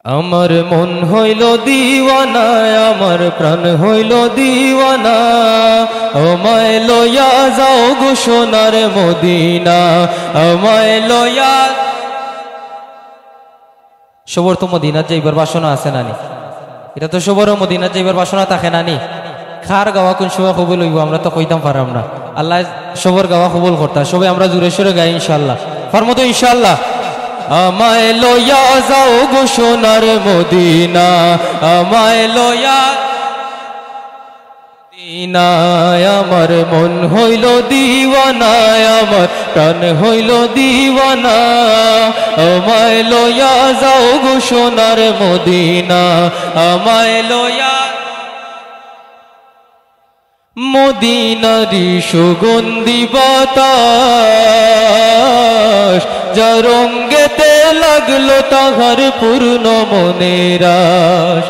আমার মন হইল দিওয়ানা, আমার প্রাণ হইল দিওয়ানা, আমায় লইয়া যাও গো সোনার মদিনা, আমায় লইয়া। সবর তো মদিনাত যাইবার বাসনা আছে নানি? এটা তো সবরও মদিনাত যাইবার বাসনা থাকে নানি? খার গাওয়া কোন সময় কবুল হইব আমরা তো কইতাম পারাম না। আল্লাহ সবর গাওয়া কবুল করতা। সবাই আমরা জোরে সোরে গাই ইনশাআল্লাহ, ফারমো তো ইনশাআল্লাহ। আমায় লইয়া যাও গো সোনার মদিনা, আমায় লইয়া মদিনা, আমার মন হইল দিওয়ানা, আমার প্রাণ হইল দিওয়ানা, আমায় লইয়া যাও গো সোনার মদিনা, আমায় লইয়া। মদিনারি সুগন্ধি বাতাস যা রঙ্গেতে লাগলো তাহার পূর্ণ মনের আশ।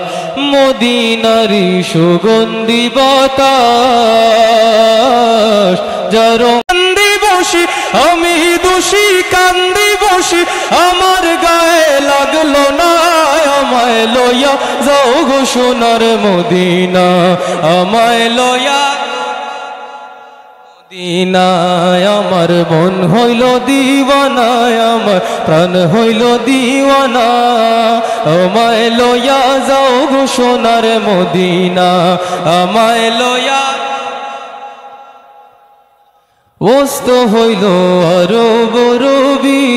মদিনারি সুগন্ধি বাতাস যা কান্দি বসি আমি দোষী, কান্দি বসি আমার গায়ে লাগলো না, আমায় লইয়া যাও গো সোনার মদিনা, আমায় লইয়া মদিনা, আমার মন হইল দিওয়ানা, আমার প্রাণ হইল দিওয়ানা, আমায় লইয়া যাও গো সোনার মদিনা, আমায় লইয়া। ওস্ত হইল আরব রবি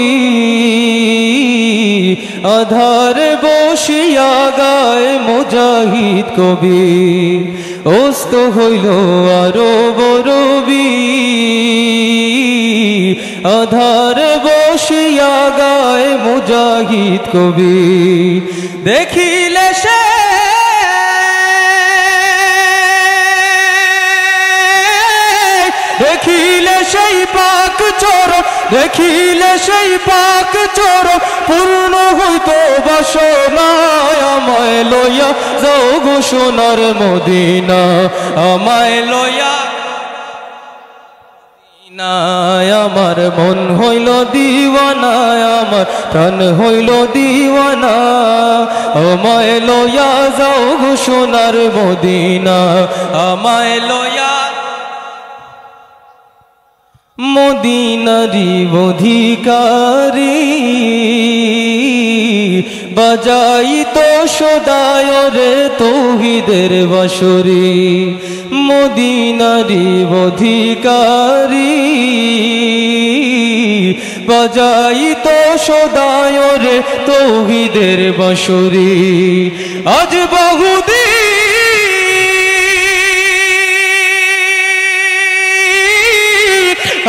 আধার বসিয়া গায় মুজাহিদ কবি, ওস্ত হইল আরব রবি আধার বসিয়া গায় মুজাহিদ কবি। দেখিলে সে দেখিলে সেই পাক চরণ, দেখিলে সেই পাক চরণ পূর্ণ হইতো বাসনা, আমায় লইয়া যাও গো সোনার মদিনা, আমায় লইয়া মদিনা, আমার মন হইল দিওয়ানা, আমার প্রাণ হইল দিওয়ানা, আমায় লইয়া যাও গো সোনার মদিনা, আমায় লইয়া। মদিনারি অধিকারী বাজাইতো সদায় রে তৌহিদের বাঁশরি, মদিনারি অধিকারী বাজাইতো সদায় রে তৌহিদের বাঁশরি। আজ বহুদিন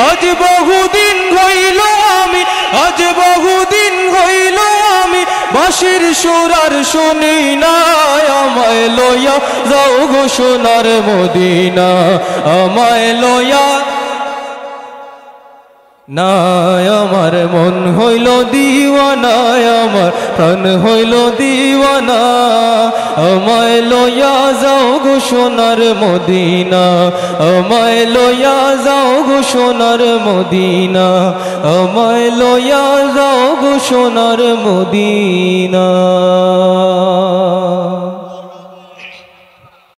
আজ বহুদিন হইল আমি, আজ বহুদিন হইল আমি বাঁশির সুর আর শুনি না, আমায় লইয়া যাও গো সোনার মদিনা, আমায় লইয়া না, আমার মন হইল দিওয়ানা, আমার প্রাণ হইল দিওয়ানা, আমায় লইয়া যাও গো সোনার মদিনা, আমায় লইয়া যাও গো সোনার মদিনা, আমায় লইয়া যাও গো সোনার মদিনা।